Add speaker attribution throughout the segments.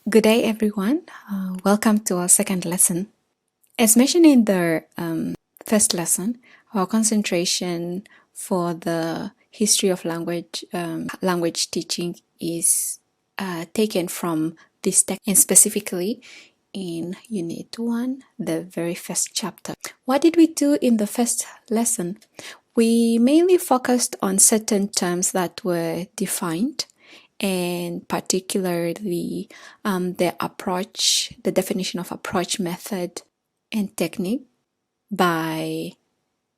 Speaker 1: Good day, everyone. Welcome to our second lesson. As mentioned in the first lesson, our concentration for the history of language teaching is taken from this text, and specifically in Unit 1, the very first chapter. What did we do in the first lesson? We mainly focused on certain terms that were defined, and particularly the definition of approach, method, and technique by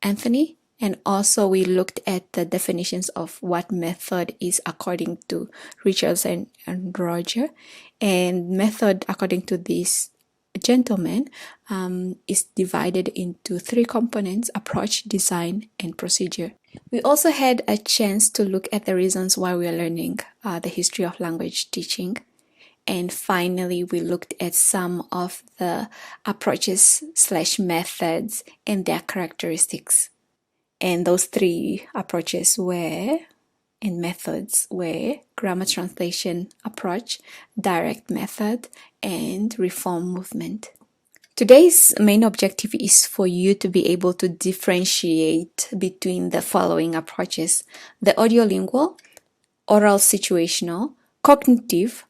Speaker 1: Anthony. And also we looked at the definitions of what method is according to Richards and Roger. And method, according to this gentleman, is divided into three components: approach, design, and procedure. We also had a chance to look at the reasons why we are learning the history of language teaching. And finally, we looked at some of the approaches/methods and their characteristics. And those three approaches and methods were grammar translation approach, direct method, and reform movement. Today's main objective is for you to be able to differentiate between the following approaches: the audiolingual, oral-situational, cognitive,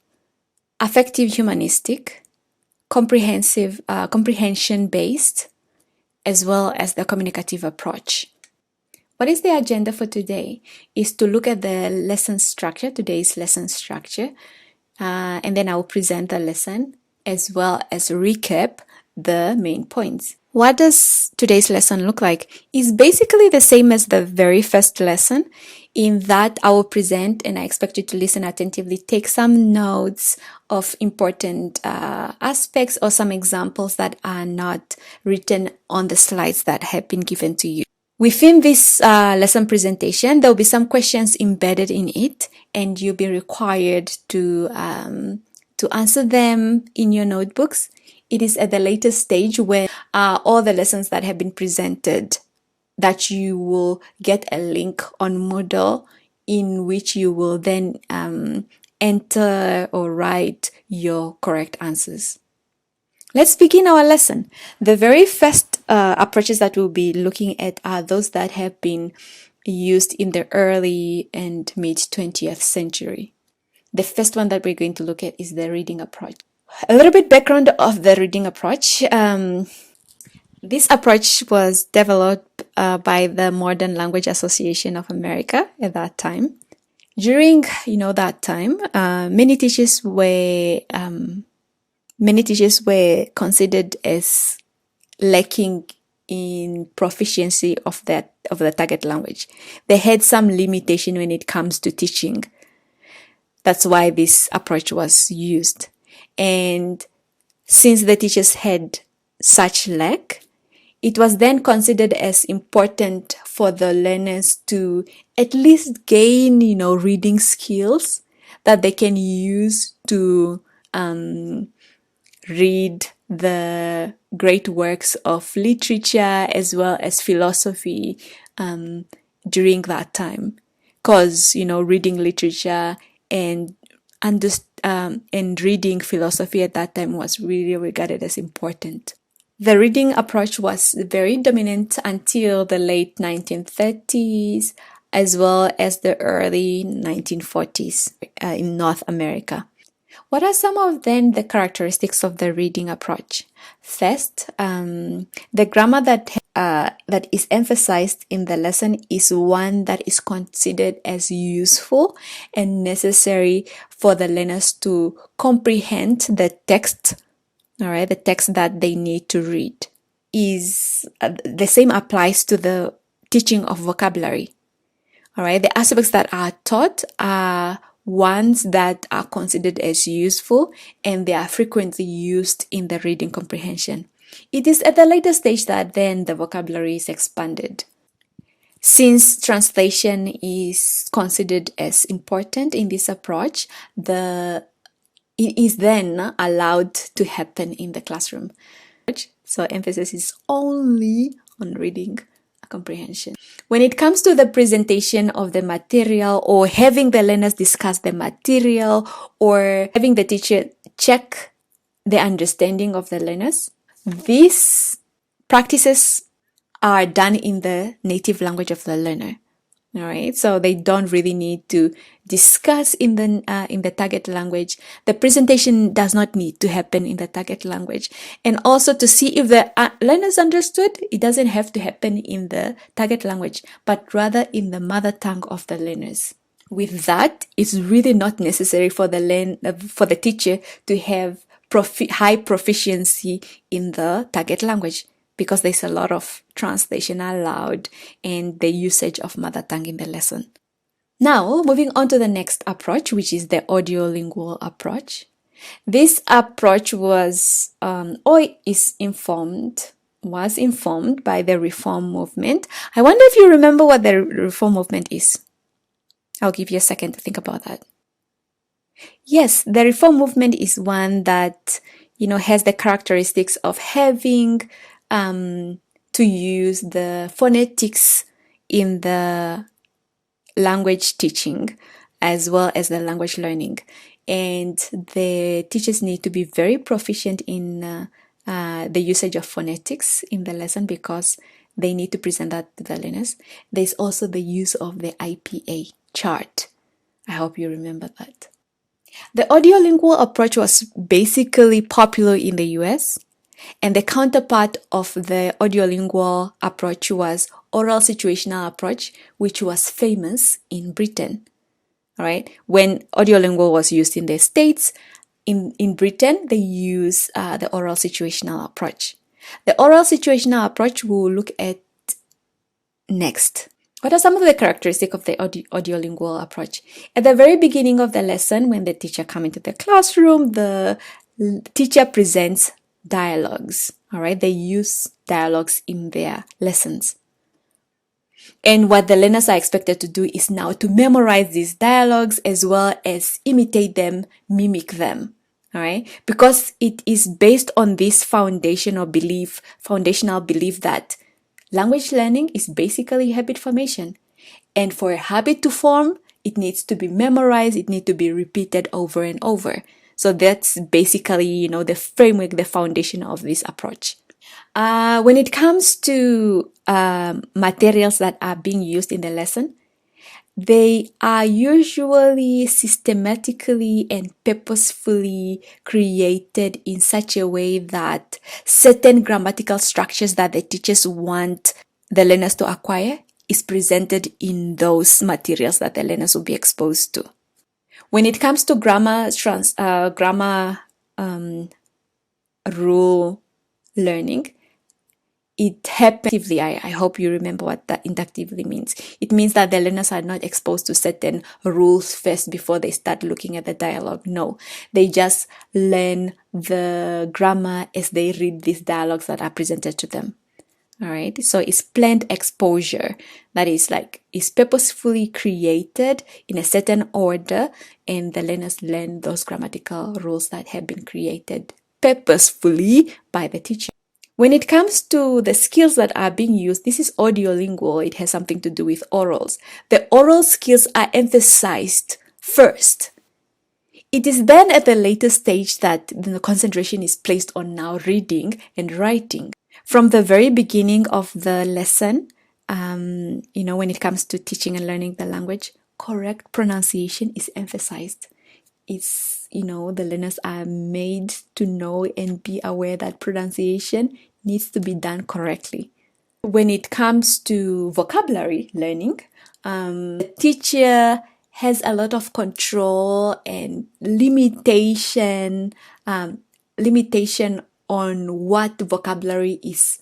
Speaker 1: affective-humanistic, comprehension-based, as well as the communicative approach. What is the agenda for today is to look at the lesson structure, today's lesson structure, and then I will present the lesson as well as recap the main points. What does today's lesson look like? It's basically the same as the very first lesson, in that I will present and I expect you to listen attentively, take some notes of important aspects or some examples that are not written on the slides that have been given to you. Within this lesson presentation, there will be some questions embedded in it, and you'll be required to answer them in your notebooks. It is at the later stage when all the lessons that have been presented that you will get a link on Moodle, in which you will then enter or write your correct answers. Let's begin our lesson. The very first approaches that we'll be looking at are those that have been used in the early and mid 20th century. The first one that we're going to look at is the reading approach. A little bit background of the reading approach. This approach was developed by the Modern Language Association of America at that time. During that time, many teachers were considered as lacking in proficiency of the target language. They had some limitation when it comes to teaching. That's why this approach was used. And since the teachers had such lack, it was then considered as important for the learners to at least gain, reading skills that they can use to read the great works of literature as well as philosophy during that time. Because, reading literature and reading philosophy at that time was really regarded as important. The reading approach was very dominant until the late 1930s as well as the early 1940s in North America. What are some of then the characteristics of the reading approach? First, the grammar that is emphasized in the lesson is one that is considered as useful and necessary for the learners to comprehend the text. All right, the text that they need to read. The same applies to the teaching of vocabulary. All right, the aspects that are taught are ones that are considered as useful, and they are frequently used in the reading comprehension. It is at the later stage that then the vocabulary is expanded. Since translation is considered as important in this approach, it is then allowed to happen in the classroom. So emphasis is only on reading comprehension. When it comes to the presentation of the material, or having the learners discuss the material, or having the teacher check the understanding of the learners, these practices are done in the native language of the learner. All right, so they don't really need to discuss in the target language. The presentation does not need to happen in the target language. And also, to see if the learners understood, it doesn't have to happen in the target language, but rather in the mother tongue of the learners. With that, it's really not necessary for the teacher to have high proficiency in the target language, because there's a lot of translation allowed and the usage of mother tongue in the lesson. Now, moving on to the next approach, which is the audiolingual approach. This approach was informed by the Reform movement. I wonder if you remember what the Reform movement is. I'll give you a second to think about that. Yes, the Reform movement is one that, has the characteristics of having to use the phonetics in the language teaching as well as the language learning. And the teachers need to be very proficient in the usage of phonetics in the lesson, because they need to present that to the learners. There's also the use of the IPA chart. I hope you remember that. The audiolingual approach was basically popular in the US, and the counterpart of the audiolingual approach was oral-situational approach, which was famous in Britain. All right, when audiolingual was used in the States, in Britain, they use the oral-situational approach. The oral-situational approach we'll look at next. What are some of the characteristics of the audiolingual approach? At the very beginning of the lesson, when the teacher comes into the classroom, the teacher presents dialogues. All right, they use dialogues in their lessons. And what the learners are expected to do is now to memorize these dialogues as well as imitate them, mimic them. All right, because it is based on this foundational belief that language learning is basically habit formation. And for a habit to form, it needs to be memorized, it needs to be repeated over and over. So that's basically, the framework, the foundation of this approach. When it comes to materials that are being used in the lesson, they are usually systematically and purposefully created in such a way that certain grammatical structures that the teachers want the learners to acquire is presented in those materials that the learners will be exposed to. When it comes to grammar rule learning, it happens. I hope you remember what that inductively means. It means that the learners are not exposed to certain rules first before they start looking at the dialogue. No, they just learn the grammar as they read these dialogues that are presented to them. All right, so it's planned exposure. That is it's purposefully created in a certain order, and the learners learn those grammatical rules that have been created purposefully by the teacher. When it comes to the skills that are being used, this is audiolingual. It has something to do with orals. The oral skills are emphasized first. It is then at the later stage that the concentration is placed on now reading and writing. From the very beginning of the lesson, when it comes to teaching and learning the language, correct pronunciation is emphasized. It's, the learners are made to know and be aware that pronunciation needs to be done correctly. When it comes to vocabulary learning, the teacher has a lot of control and limitation on what vocabulary is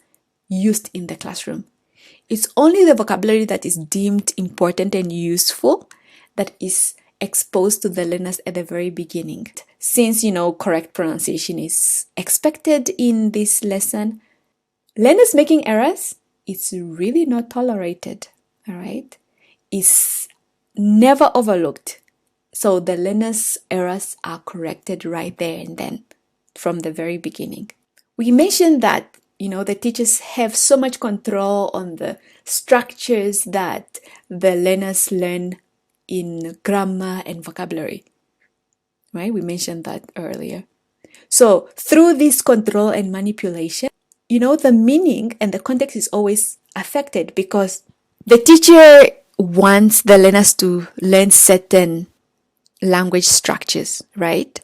Speaker 1: used in the classroom. It's only the vocabulary that is deemed important and useful that is exposed to the learners at the very beginning. Since, correct pronunciation is expected in this lesson, learners making errors, it's really not tolerated, all right? It's never overlooked. So the learners' errors are corrected right there and then from the very beginning. We mentioned that the teachers have so much control on the structures that the learners learn in grammar and vocabulary, right? We mentioned that earlier. So through this control and manipulation, the meaning and the context is always affected because the teacher wants the learners to learn certain language structures, right?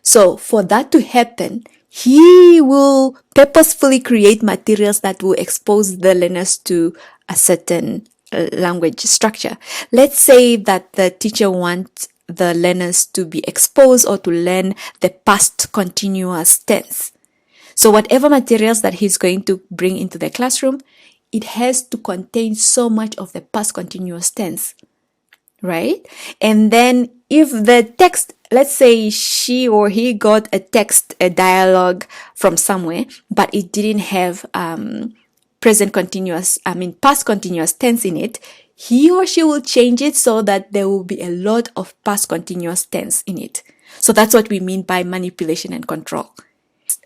Speaker 1: So for that to happen, he will purposefully create materials that will expose the learners to a certain language structure. Let's say that the teacher wants the learners to be exposed or to learn the past continuous tense. So whatever materials that he's going to bring into the classroom, it has to contain so much of the past continuous tense, right? And then if the text, let's say she or he got a text, a dialogue from somewhere, but it didn't have past continuous tense in it, he or she will change it so that there will be a lot of past continuous tense in it. So that's what we mean by manipulation and control.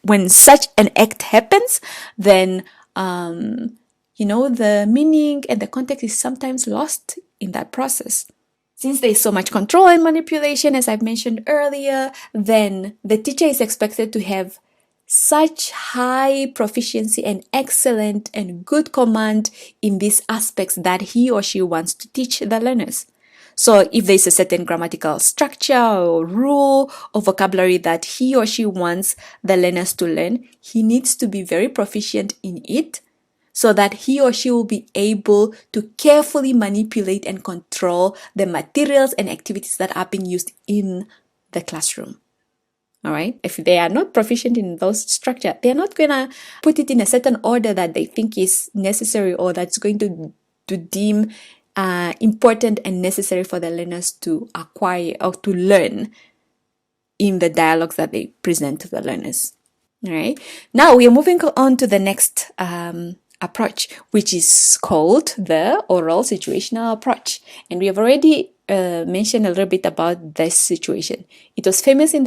Speaker 1: When such an act happens, then the meaning and the context is sometimes lost in that process. Since there is so much control and manipulation, as I've mentioned earlier, then the teacher is expected to have such high proficiency and excellent and good command in these aspects that he or she wants to teach the learners. So if there's a certain grammatical structure or rule or vocabulary that he or she wants the learners to learn, he needs to be very proficient in it so that he or she will be able to carefully manipulate and control the materials and activities that are being used in the classroom. All right. If they are not proficient in those structure, they're not going to put it in a certain order that they think is necessary or that's going to deem important and necessary for the learners to acquire or to learn in the dialogues that they present to the learners. All right. Now we are moving on to the next approach, which is called the oral-situational approach. And we have already mentioned a little bit about this situation. It was famous in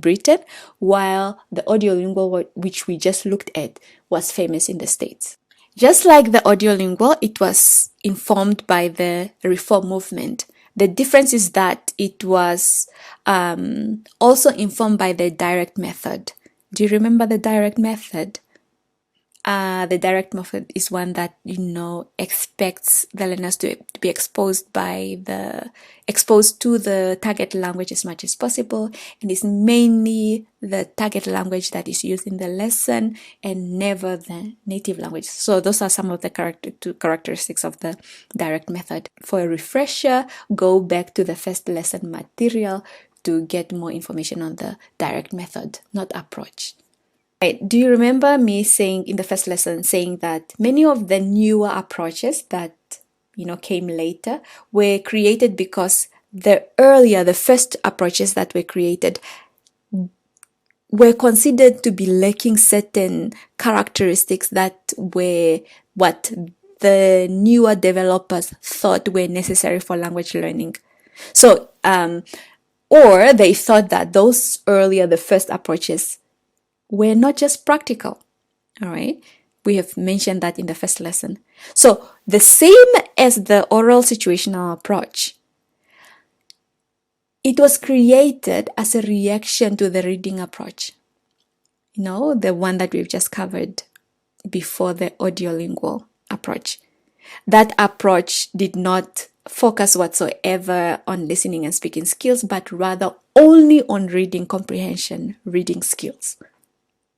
Speaker 1: Britain, while the audiolingual, which we just looked at, was famous in the States. Just like the audiolingual, it was informed by the reform movement. The difference is that it was also informed by the direct method. Do you remember the direct method? The direct method is one that expects the learners to be exposed to the target language as much as possible, and it's mainly the target language that is used in the lesson and never the native language. So those are some of the characteristics of the direct method. For a refresher, go back to the first lesson material to get more information on the direct method, not approach. Right. Do you remember me saying in the first lesson that many of the newer approaches that came later were created because the first approaches that were created were considered to be lacking certain characteristics that were what the newer developers thought were necessary for language learning. So, or they thought that the first approaches were not just practical. All right. We have mentioned that in the first lesson. So the same as the oral situational approach, it was created as a reaction to the reading approach. The one that we've just covered before, the audiolingual approach. That approach did not focus whatsoever on listening and speaking skills, but rather only on reading comprehension, reading skills.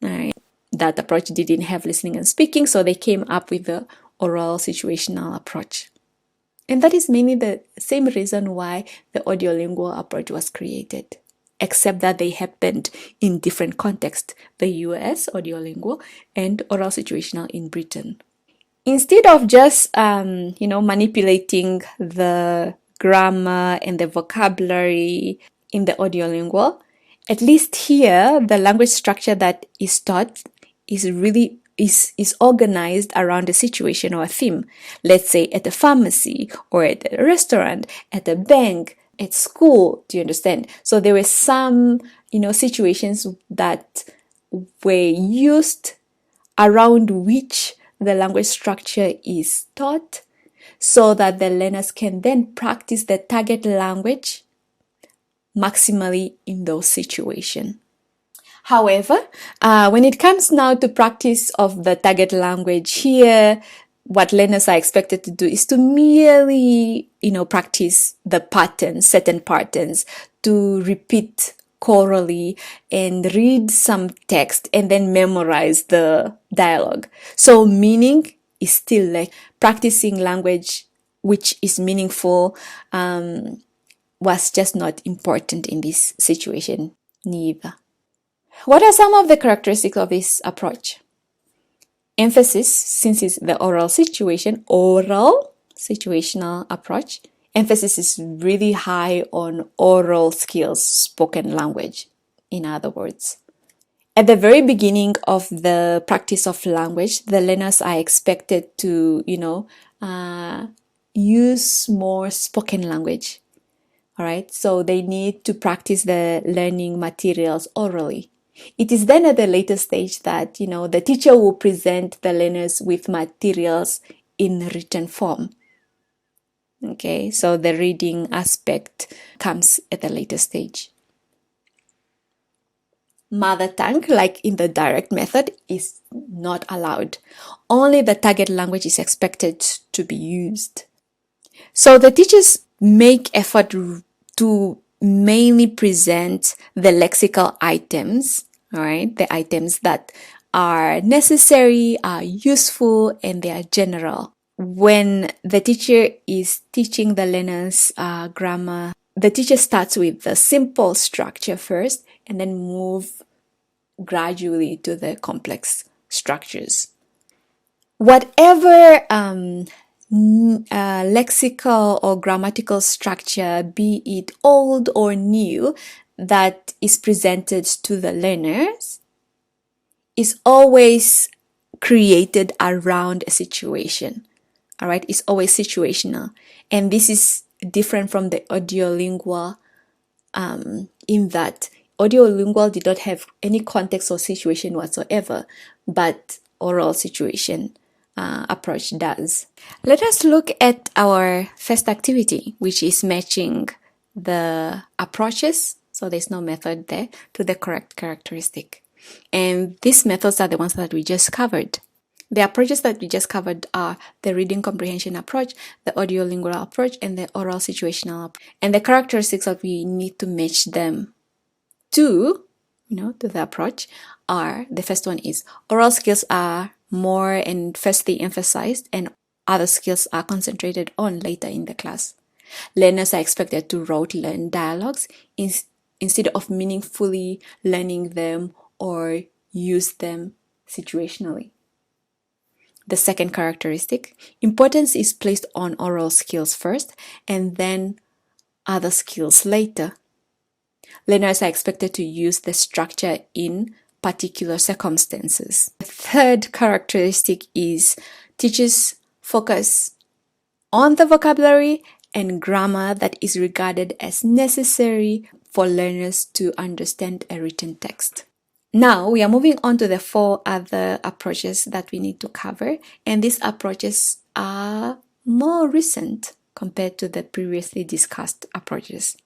Speaker 1: All right. That approach didn't have listening and speaking, so they came up with the oral situational approach. And that is mainly the same reason why the audiolingual approach was created, except that they happened in different contexts, the US audiolingual and oral situational in Britain. Instead of just manipulating the grammar and the vocabulary in the audiolingual, at least here, the language structure that is taught is organized around a situation or a theme. Let's say at a pharmacy or at a restaurant, at a bank, at school. Do you understand? So there were some, situations that were used around which the language structure is taught, so that the learners can then practice the target language maximally in those situations. However, when it comes now to practice of the target language here, what learners are expected to do is to merely, practice the patterns, certain patterns, to repeat chorally and read some text and then memorize the dialogue. So meaning is still like practicing language which is meaningful, was just not important in this situation neither. What are some of the characteristics of this approach? Emphasis, since it's the oral situational approach, emphasis is really high on oral skills, spoken language, in other words. At the very beginning of the practice of language, the learners are expected to, use more spoken language. All right, so they need to practice the learning materials orally. It is then at the later stage that, the teacher will present the learners with materials in written form. Okay, so the reading aspect comes at the later stage. Mother tongue, like in the direct method, is not allowed. Only the target language is expected to be used. So the teachers make effort to mainly present the lexical items, all right, the items that are necessary, are useful, and they are general. When the teacher is teaching the learners grammar, the teacher starts with the simple structure first and then move gradually to the complex structures. Whatever lexical or grammatical structure, be it old or new, that is presented to the learners is always created around a situation. All right, it's always situational. And this is different from the audiolingual in that audiolingual did not have any context or situation whatsoever, but oral situation approach does. Let us look at our first activity, which is matching the approaches, so there's no method there, to the correct characteristic. And these methods are the ones that we just covered. The approaches that we just covered are the reading comprehension approach, the audiolingual approach, and the oral situational approach. And the characteristics that we need to match them to the approach are, the first one is oral skills are more and firstly emphasized, and other skills are concentrated on later in the class. Learners are expected to rote learn dialogues instead of meaningfully learning them or use them situationally. The second characteristic, importance is placed on oral skills first and then other skills later. Learners are expected to use the structure in particular circumstances. The third characteristic is teachers focus on the vocabulary and grammar that is regarded as necessary for learners to understand a written text. Now we are moving on to the 4 other approaches that we need to cover, and these approaches are more recent compared to the previously discussed approaches.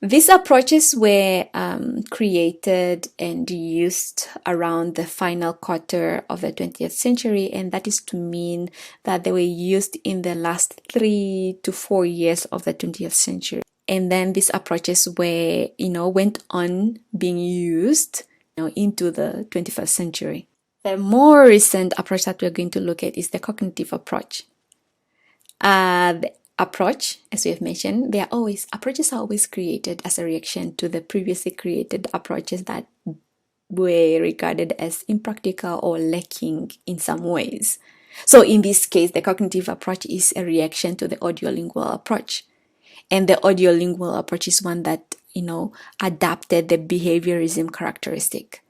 Speaker 1: These approaches were created and used around the final quarter of the 20th century, and that is to mean that they were used in the last 3 to 4 years of the 20th century. And then these approaches were, went on being used into the 21st century. The more recent approach that we're going to look at is the cognitive approach. The approach, as we have mentioned, approaches are always created as a reaction to the previously created approaches that were regarded as impractical or lacking in some ways. So in this case, the cognitive approach is a reaction to the audiolingual approach. And the audiolingual approach is one that, adapted the behaviorism characteristic.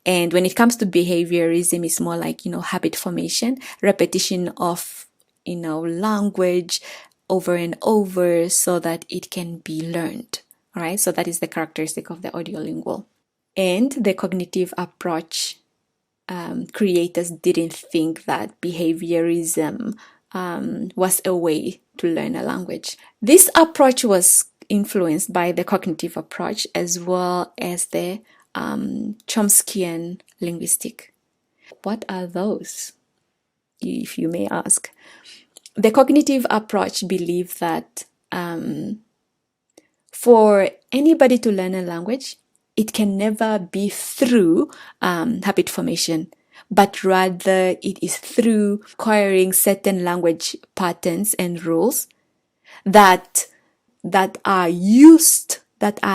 Speaker 1: And when it comes to behaviorism, it's more like, habit formation, repetition of, language over and over so that it can be learned. All right. So that is the characteristic of the audiolingual. And the cognitive approach creators didn't think that behaviorism was a way to learn a language. This approach was influenced by the cognitive approach as well as the Chomskyan linguistic. What are those, if you may ask? The cognitive approach believes that for anybody to learn a language, it can never be through habit formation, but rather it is through acquiring certain language patterns and rules that are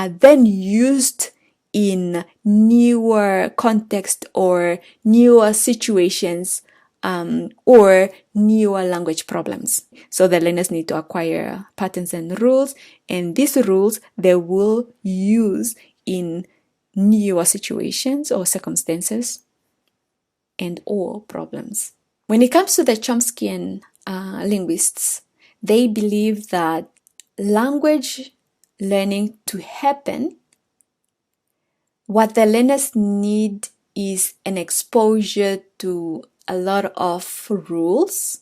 Speaker 1: then used in newer context or newer situations or newer language problems. So the learners need to acquire patterns and rules, and these rules they will use in newer situations or circumstances and or problems. When it comes to the Chomskyan linguists, they believe that language learning to happen, what the learners need is an exposure to a lot of rules,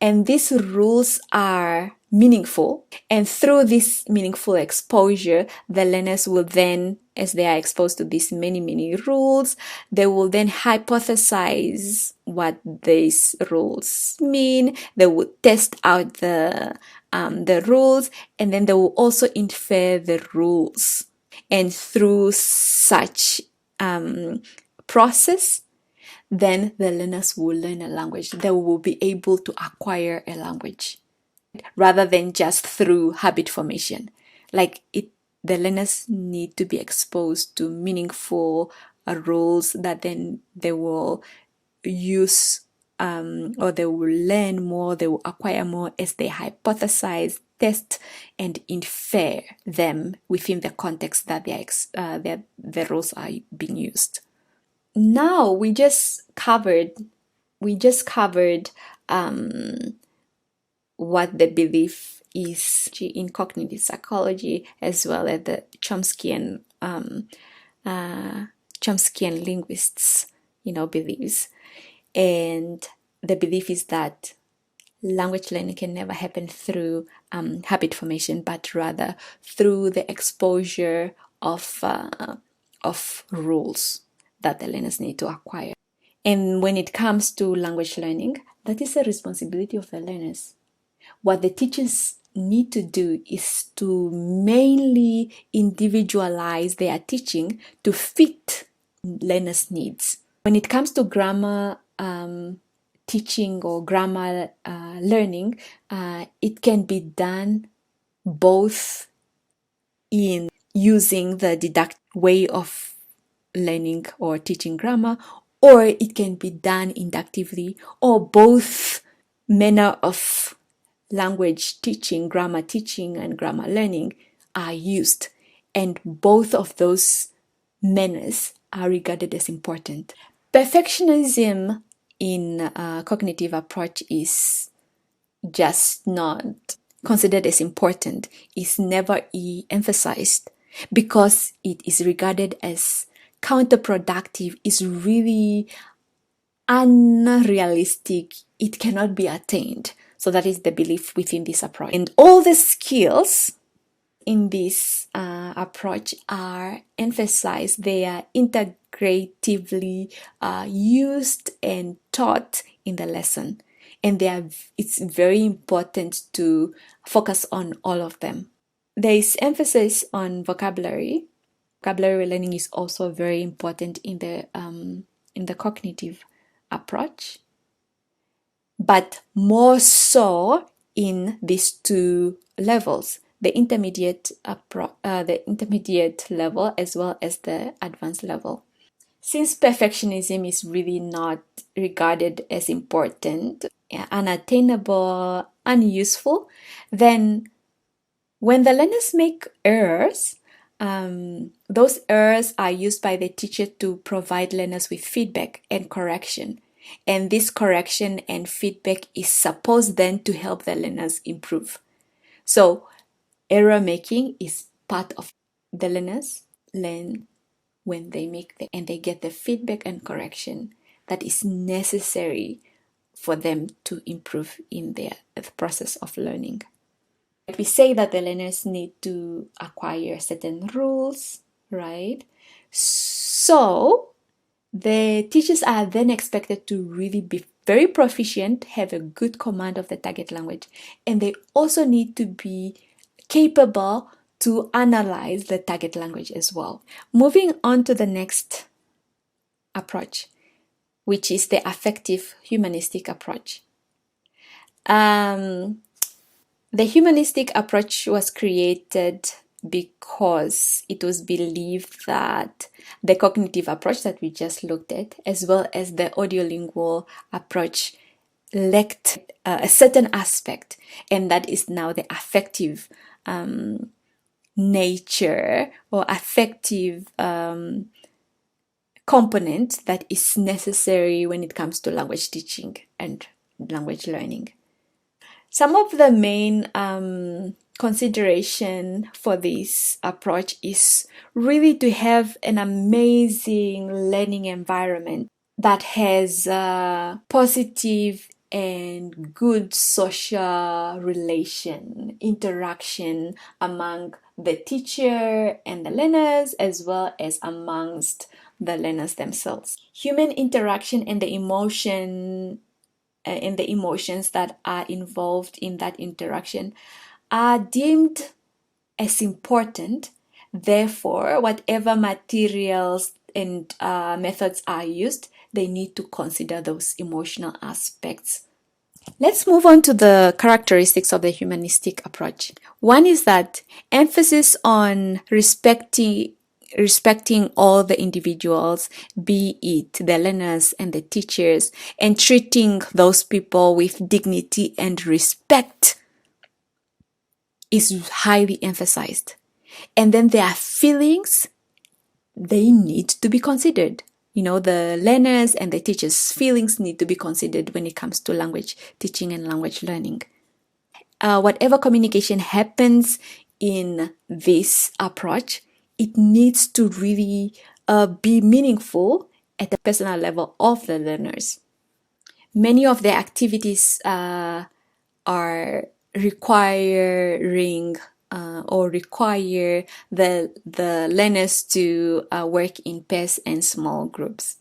Speaker 1: and these rules are meaningful, and through this meaningful exposure the learners will then, as they are exposed to these many rules, they will then hypothesize what these rules mean. They will test out the rules, and then they will also infer the rules, and through such process then the learners will learn a language. They will be able to acquire a language rather than just through habit formation. The learners need to be exposed to meaningful rules that then they will use or they will learn more, they will acquire more as they hypothesize, test, and infer them within the context that the rules are being used. Now we just covered what the belief is in cognitive psychology, as well as the Chomskyan linguists, beliefs. And the belief is that language learning can never happen through habit formation, but rather through the exposure of rules that the learners need to acquire. And when it comes to language learning, that is a responsibility of the learners. What the teachers need to do is to mainly individualize their teaching to fit learners' needs. When it comes to grammar teaching or grammar learning, it can be done both in using the didactic way of learning or teaching grammar, or it can be done inductively, or both manner of language teaching, grammar teaching, and grammar learning are used, and both of those manners are regarded as important. Perfectionism in cognitive approach is just not considered as important, is never emphasized because it is regarded as counterproductive, is really unrealistic, it cannot be attained. So that is the belief within this approach. And all the skills in this approach are emphasized, they are integratively used and taught in the lesson. And it's very important to focus on all of them. There is emphasis on vocabulary. Vocabulary learning is also very important in the cognitive approach, but more so in these two levels, the intermediate level as well as the advanced level. Since perfectionism is really not regarded as important, unattainable, unuseful, then when the learners make errors, those errors are used by the teacher to provide learners with feedback and correction. And this correction and feedback is supposed then to help the learners improve. So error making is part of the learners learn when they and they get the feedback and correction that is necessary for them to improve in the process of learning. We say that the learners need to acquire certain rules, right? So the teachers are then expected to really be very proficient, have a good command of the target language, and they also need to be capable to analyze the target language as well. Moving on to the next approach, which is the affective-humanistic approach. The humanistic approach was created because it was believed that the cognitive approach that we just looked at, as well as the audiolingual approach, lacked a certain aspect, and that is now the affective nature or affective component that is necessary when it comes to language teaching and language learning. Some of the main consideration for this approach is really to have an amazing learning environment that has positive and good social interaction among the teacher and the learners, as well as amongst the learners themselves. Human interaction and the emotions that are involved in that interaction are deemed as important. Therefore, whatever materials and methods are used, they need to consider those emotional aspects. Let's move on to the characteristics of the humanistic approach. One is that emphasis on respecting all the individuals, be it the learners and the teachers, and treating those people with dignity and respect is highly emphasized. And then their feelings, they need to be considered. The learners and the teachers' feelings need to be considered when it comes to language teaching and language learning. Whatever communication happens in this approach, it needs to really be meaningful at the personal level of the learners. Many of the activities are requiring or require the learners to work in pairs and small groups,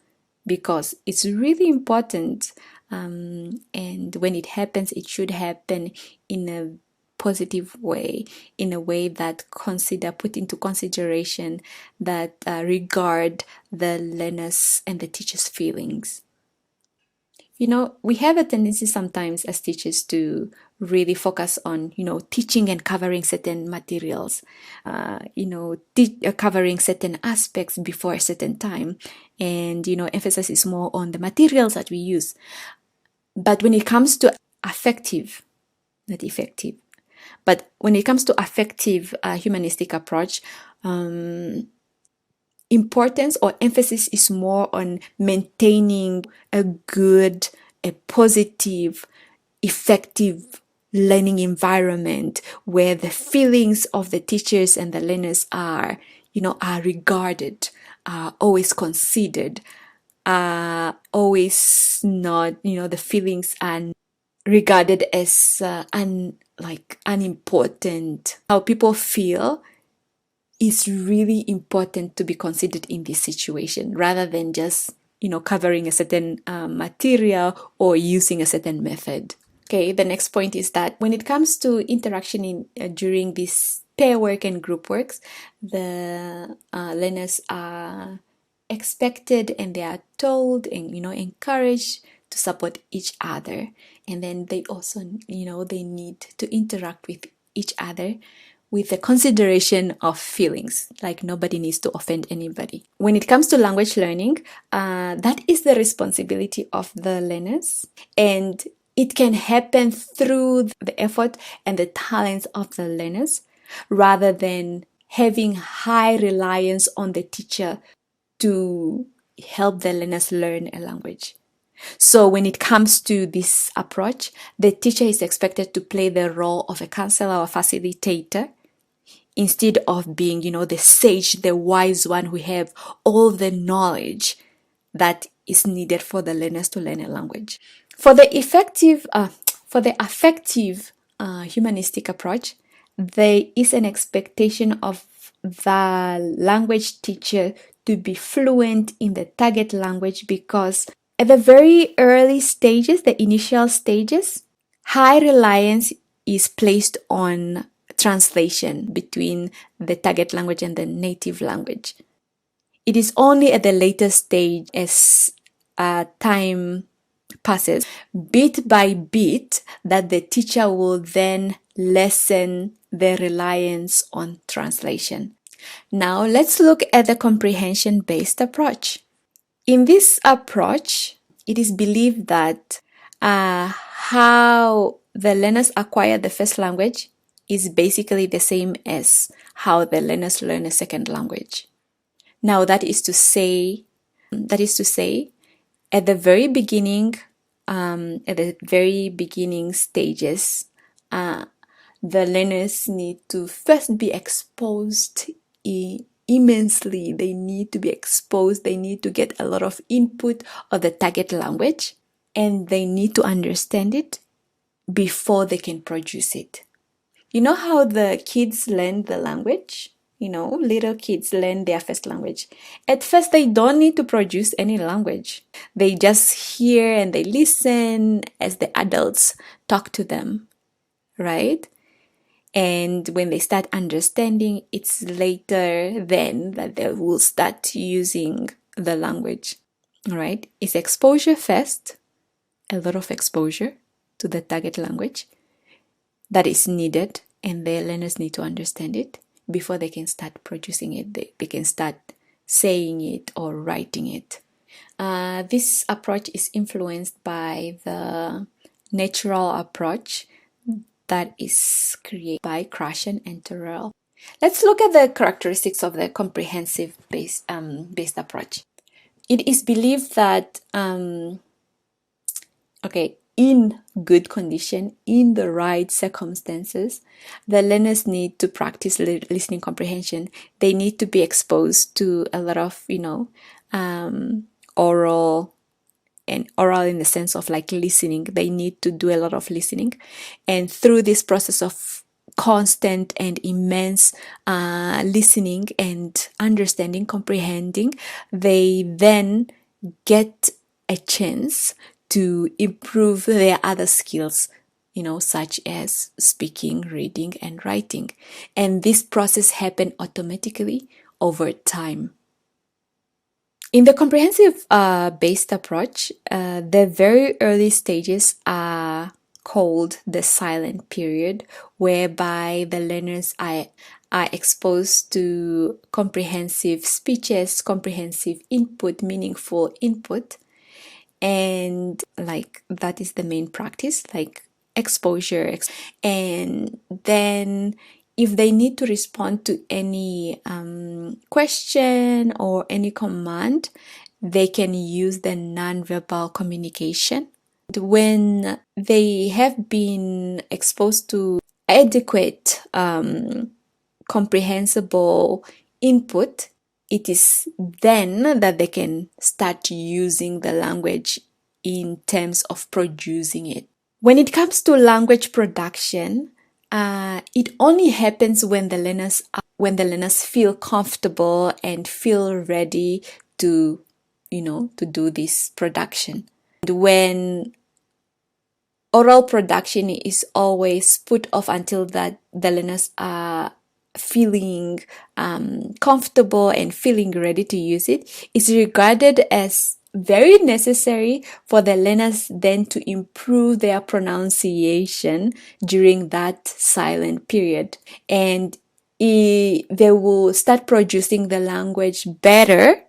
Speaker 1: because it's really important, and when it happens, it should happen in a positive way, in a way that put into consideration that regard the learners and the teachers' feelings. We have a tendency sometimes as teachers to really focus on, teaching and covering certain materials, covering certain aspects before a certain time. And, emphasis is more on the materials that we use. But when it comes to affective, not effective, but when it comes to affective humanistic approach, importance or emphasis is more on maintaining a positive, effective learning environment where the feelings of the teachers and the learners are regarded, are always considered, always not, the feelings are regarded as unimportant. How people feel is really important to be considered in this situation, rather than just covering a certain material or using a certain method. Okay, the next point is that when it comes to interaction during this pair work and group works, the learners are expected and they are told and encouraged to support each other, and then they also they need to interact with each other with the consideration of feelings, like nobody needs to offend anybody. When it comes to language learning, that is the responsibility of the learners, and it can happen through the effort and the talents of the learners, rather than having high reliance on the teacher to help the learners learn a language. So when it comes to this approach, the teacher is expected to play the role of a counselor or facilitator instead of being, the sage, the wise one who have all the knowledge that is needed for the learners to learn a language. For the affective humanistic approach, there is an expectation of the language teacher to be fluent in the target language, because at the very early stages, the initial stages, high reliance is placed on translation between the target language and the native language. It is only at the later stage, as time passes, bit by bit, that the teacher will then lessen the reliance on translation. Now let's look at the comprehension-based approach. In this approach, it is believed that how the learners acquire the first language is basically the same as how the learners learn a second language. Now that is to say, at the very beginning stages, the learners need to first be exposed immensely. They need to be exposed. They need to get a lot of input of the target language, and they need to understand it before they can produce it. You know how the kids learn the language? Little kids learn their first language. At first, they don't need to produce any language. They just hear and they listen as the adults talk to them, right? And when they start understanding, it's later then that they will start using the language, right? It's exposure first, a lot of exposure to the target language that is needed, and the learners need to understand it before they can start producing it. They can start saying it or writing it. This approach is influenced by the natural approach that is created by Krashen and Terrell. Let's look at the characteristics of the comprehensive-based approach. It is believed that in good condition, in the right circumstances, the learners need to practice listening comprehension. They need to be exposed to a lot of, oral in the sense of like listening. They need to do a lot of listening. And through this process of constant and immense listening and understanding, comprehending, they then get a chance to improve their other skills, such as speaking, reading, and writing. And this process happens automatically over time. In the comprehensive-based approach, the very early stages are called the silent period, whereby the learners are exposed to comprehensive speeches, comprehensive input, meaningful input, and like that is the main practice, like exposure. And then if they need to respond to any question or any command, they can use the nonverbal communication. When they have been exposed to adequate comprehensible input, it is then that they can start using the language in terms of producing it. When it comes to language production, it only happens when the learners feel comfortable and feel ready to do this production. And when oral production is always put off until that the learners are feeling comfortable and feeling ready to use it, is regarded as very necessary for the learners then to improve their pronunciation during that silent period. And they will start producing the language better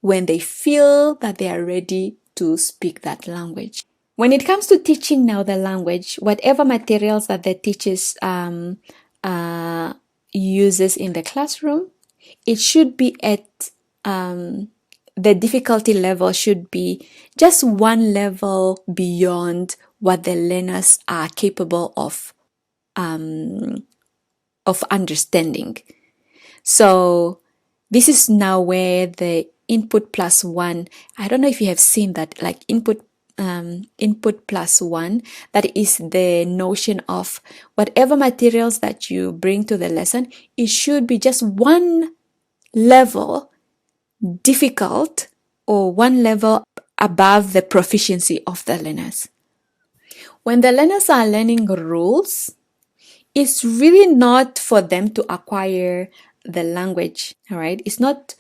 Speaker 1: when they feel that they are ready to speak that language. When it comes to teaching now the language, whatever materials that the teachers uses in the classroom, it should be at the difficulty level should be just one level beyond what the learners are capable of of understanding. So this is now where the input plus one, I don't know if you have seen that, like input plus one, that is the notion of whatever materials that you bring to the lesson, it should be just one level difficult or one level above the proficiency of the learners. When the learners are learning rules, it's really not for them to acquire the language, all right? It's not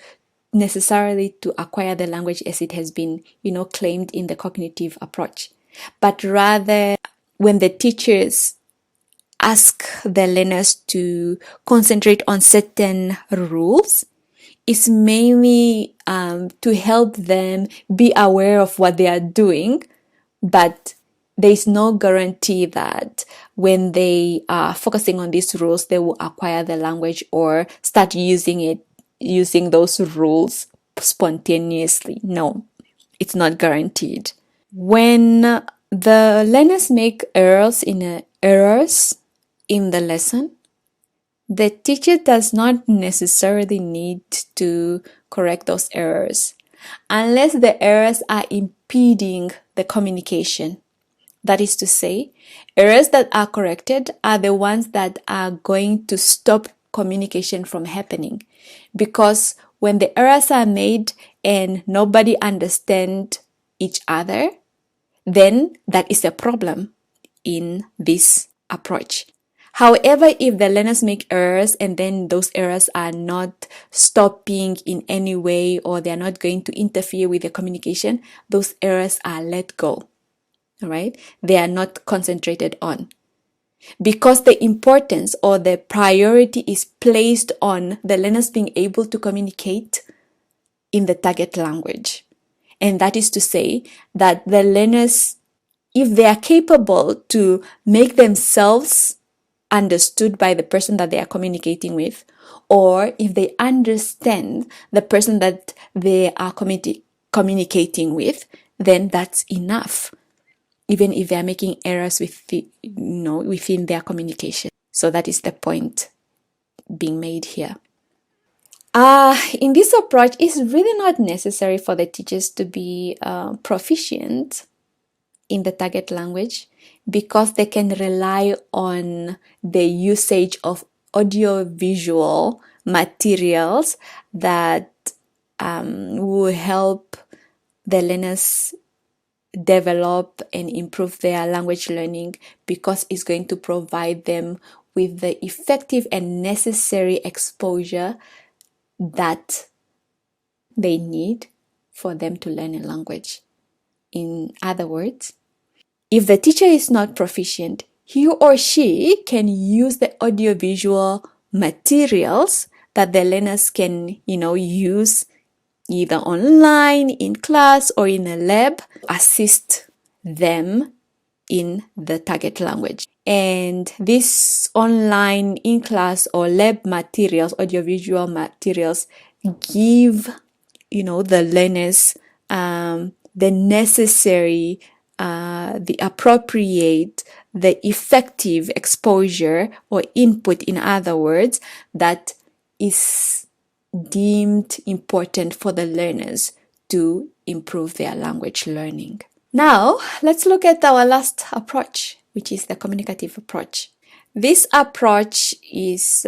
Speaker 1: necessarily to acquire the language as it has been, claimed in the cognitive approach, but rather when the teachers ask the learners to concentrate on certain rules, it's mainly to help them be aware of what they are doing, but there is no guarantee that when they are focusing on these rules, they will acquire the language or start using those rules spontaneously. No, it's not guaranteed. When the learners make errors in the lesson, the teacher does not necessarily need to correct those errors unless the errors are impeding the communication. That is to say, errors that are corrected are the ones that are going to stop communication from happening. Because when the errors are made and nobody understands each other, then that is a problem in this approach. However, if the learners make errors and then those errors are not stopping in any way or they are not going to interfere with the communication, those errors are let go. All right? They are not concentrated on. Because the importance or the priority is placed on the learners being able to communicate in the target language. And that is to say that the learners, if they are capable to make themselves understood by the person that they are communicating with, or if they understand the person that they are communicating with, then that's enough, even if they are making errors within their communication. So that is the point being made here. In this approach, it's really not necessary for the teachers to be proficient in the target language, because they can rely on the usage of audiovisual materials that will help the learners develop and improve their language learning, because it's going to provide them with the effective and necessary exposure that they need for them to learn a language. In other words, if the teacher is not proficient, he or she can use the audiovisual materials that the learners can, use either online, in class, or in a lab, assist them in the target language. And these online, in-class, or lab materials, audiovisual materials, give, the learners the necessary, the appropriate, the effective exposure or input, in other words, that is deemed important for the learners to improve their language learning. Now, let's look at our last approach, which is the communicative approach. This approach is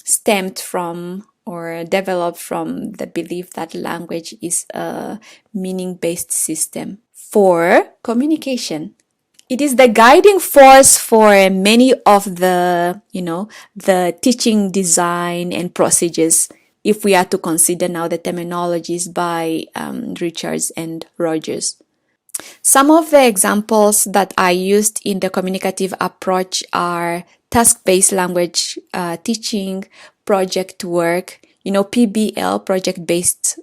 Speaker 1: stemmed from or developed from the belief that language is a meaning-based system for communication. It is the guiding force for many of the, the teaching design and procedures, if we are to consider now the terminologies by Richards and Rogers. Some of the examples that are used in the communicative approach are task-based language teaching, project work, PBL, project-based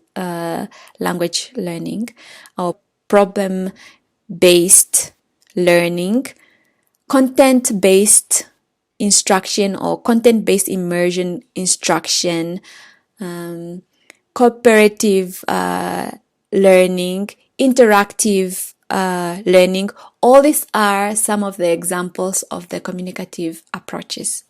Speaker 1: language learning, or problem-based learning, content-based instruction or content-based immersion instruction, cooperative learning, interactive learning. All these are some of the examples of the communicative approaches.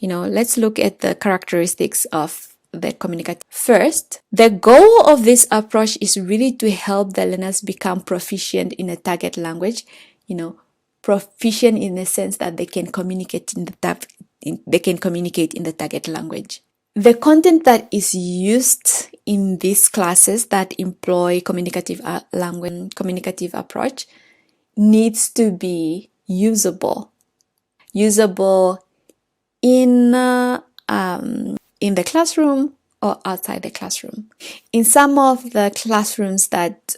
Speaker 1: Let's look at the characteristics of the communicative. First, the goal of this approach is really to help the learners become proficient in a target language, proficient in the sense that they can communicate in the target language. The content that is used in these classes that employ communicative language, communicative approach needs to be usable in the classroom or outside the classroom. In some of the classrooms that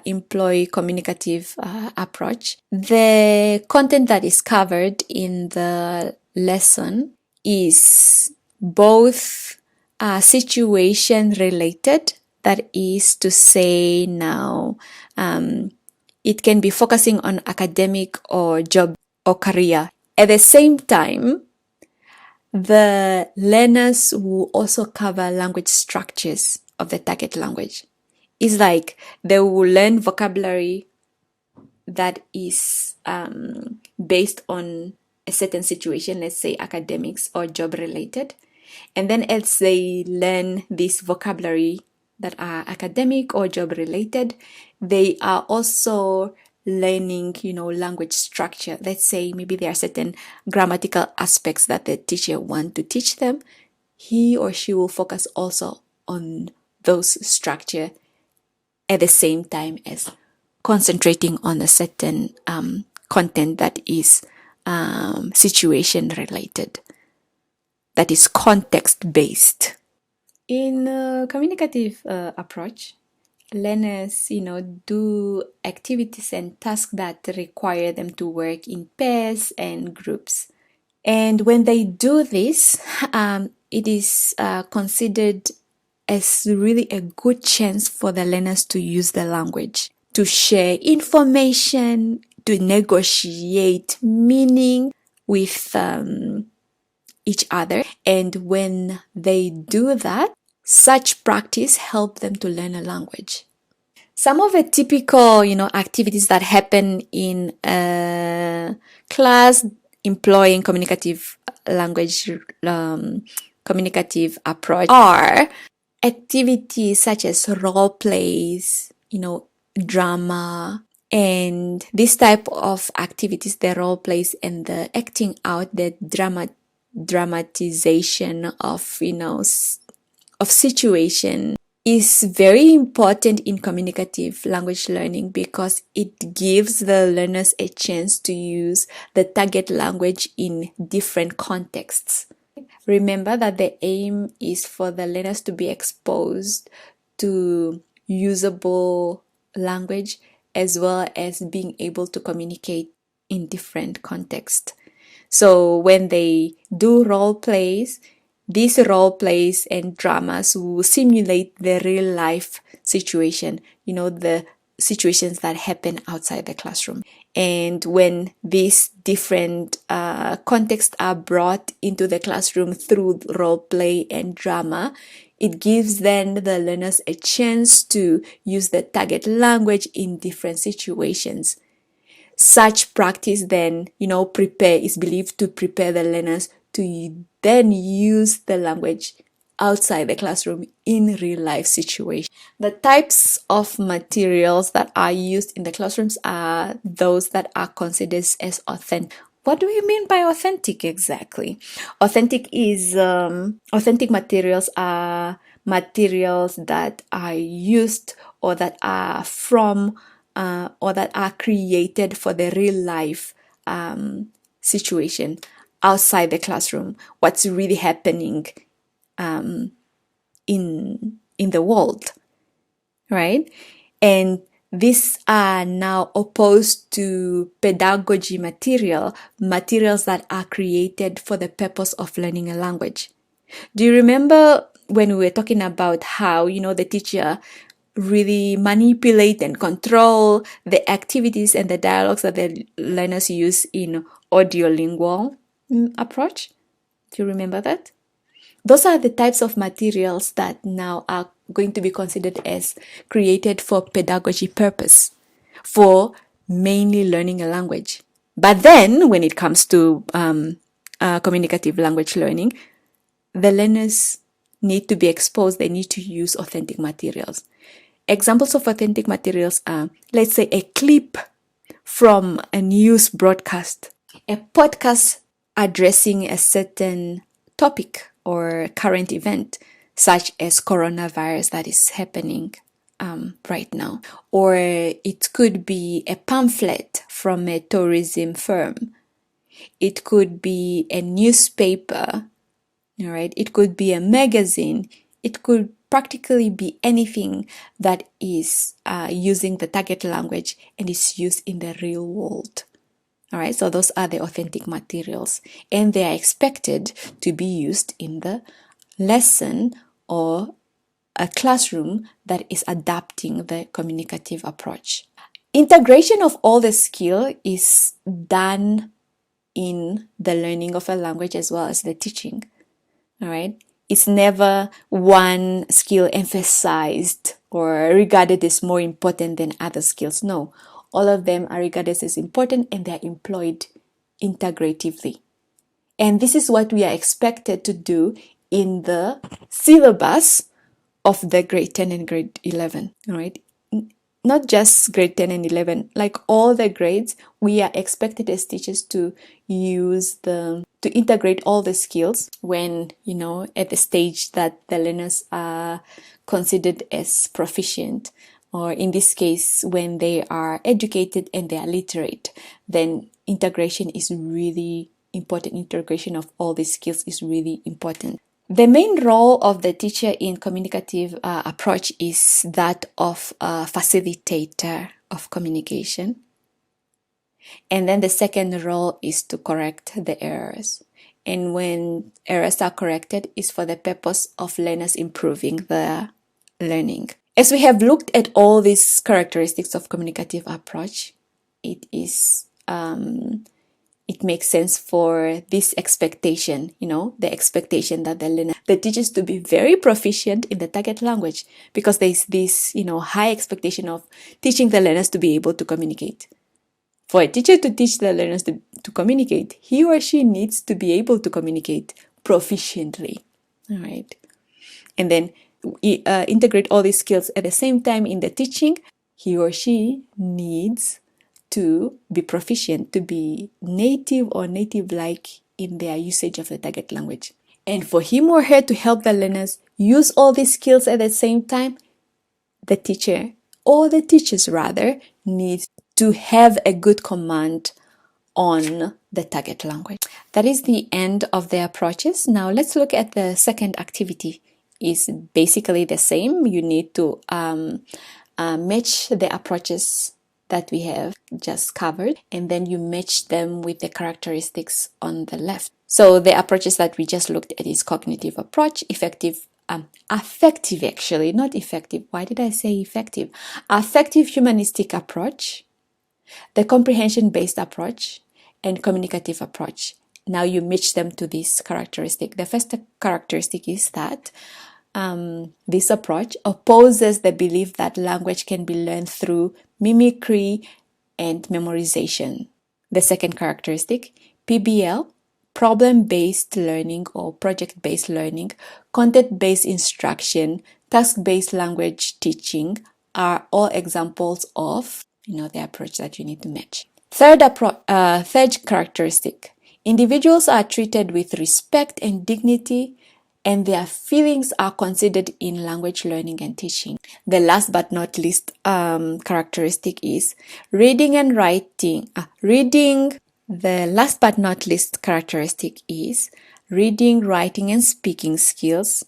Speaker 1: employ communicative approach, the content that is covered in the lesson is both situation related, that is to say now, it can be focusing on academic or job or career. At the same time, the learners will also cover language structures of the target language. It's like they will learn vocabulary that is based on a certain situation, let's say academics or job related. And then as they learn this vocabulary that are academic or job related, they are also learning, language structure. Let's say maybe there are certain grammatical aspects that the teacher wants to teach them. He or she will focus also on those structure at the same time as concentrating on a certain content that is situation related, that is context based. In a communicative approach, learners, do activities and tasks that require them to work in pairs and groups. And when they do this, it is considered as really a good chance for the learners to use the language, to share information, to negotiate meaning with each other. And when they do that, such practice helps them to learn a language. Some of the typical, activities that happen in a class employing communicative language, communicative approach are activities such as role plays, drama, and this type of activities, the role plays and the acting out, the dramatization of, of situation is very important in communicative language learning because it gives the learners a chance to use the target language in different contexts. Remember that the aim is for the learners to be exposed to usable language as well as being able to communicate in different contexts. So when they do role plays, these role plays and dramas will simulate the real life situation, the situations that happen outside the classroom. And when these different contexts are brought into the classroom through role play and drama, it gives then the learners a chance to use the target language in different situations. Such practice then, is believed to prepare the learners to then use the language outside the classroom in real life situations. The types of materials that are used in the classrooms are those that are considered as authentic. What do we mean by authentic exactly? Authentic materials are materials that are used or that are from or that are created for the real life situation outside the classroom, what's really happening in the world, right? And these are now opposed to pedagogy materials that are created for the purpose of learning a language. Do you remember when we were talking about how, the teacher really manipulate and control the activities and the dialogues that the learners use in audiolingual approach? Do you remember that? Those are the types of materials that now are going to be considered as created for pedagogy purpose, for mainly learning a language. But then when it comes to communicative language learning, the learners need to be exposed, they need to use authentic materials. Examples of authentic materials are, let's say, a clip from a news broadcast, a podcast addressing a certain topic or current event, such as coronavirus that is happening right now. Or it could be a pamphlet from a tourism firm. It could be a newspaper, all right? It could be a magazine. It could practically be anything that is using the target language and is used in the real world. All right, so those are the authentic materials, and they are expected to be used in the lesson or a classroom that is adapting the communicative approach. Integration of all the skill is done in the learning of a language as well as the teaching. All right, it's never one skill emphasized or regarded as more important than other skills. No, all of them are regarded as important and they're employed integratively. And this is what we are expected to do in the syllabus of the grade 10 and grade 11, all right? Not just grade 10 and 11, like all the grades, we are expected as teachers to to integrate all the skills when, at the stage that the learners are considered as proficient, or in this case, when they are educated and they are literate, then integration is really important. Integration of all these skills is really important. The main role of the teacher in communicative approach is that of a facilitator of communication. And then the second role is to correct the errors. And when errors are corrected, it's for the purpose of learners improving their learning. As we have looked at all these characteristics of communicative approach, it makes sense for this expectation, the expectation that the teachers to be very proficient in the target language, because there's this, high expectation of teaching the learners to be able to communicate. For a teacher to teach the learners to communicate, he or she needs to be able to communicate proficiently, all right? And then integrate all these skills at the same time in the teaching. He or she needs to be proficient, to be native or native-like in their usage of the target language. And for him or her to help the learners use all these skills at the same time, the teacher, or the teachers rather, need to have a good command on the target language. That is the end of the approaches. Now let's look at the second activity. It's basically the same. You need to match the approaches that we have just covered, and then you match them with the characteristics on the left. So the approaches that we just looked at is cognitive approach, affective, actually, not effective. Why did I say effective? Affective-humanistic approach, the comprehension-based approach, and communicative approach. Now you match them to this characteristic. The first characteristic is that this approach opposes the belief that language can be learned through mimicry and memorization. The second characteristic, PBL, problem-based learning or project-based learning, content-based instruction, task-based language teaching are all examples of the approach that you need to match. Third characteristic, individuals are treated with respect and dignity, and their feelings are considered in language learning and teaching. The last but not least characteristic is reading and writing. The last but not least characteristic is reading, writing, and speaking skills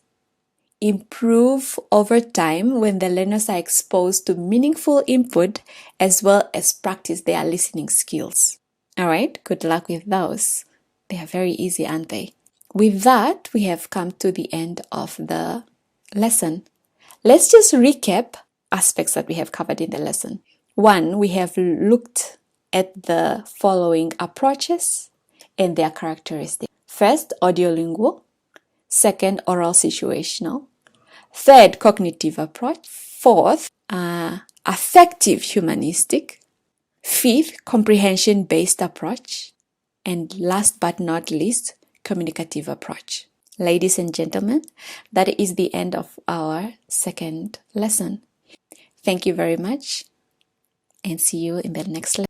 Speaker 1: improve over time when the learners are exposed to meaningful input as well as practice their listening skills. All right, good luck with those. They are very easy, aren't they? With that, we have come to the end of the lesson. Let's just recap aspects that we have covered in the lesson. 1, we have looked at the following approaches and their characteristics. First, audiolingual. Second, oral-situational. Third, cognitive approach. Fourth, affective-humanistic. Fifth, comprehension-based approach. and last but not least, communicative approach. Ladies and gentlemen, that is the end of our second lesson. Thank you very much and see you in the next lesson.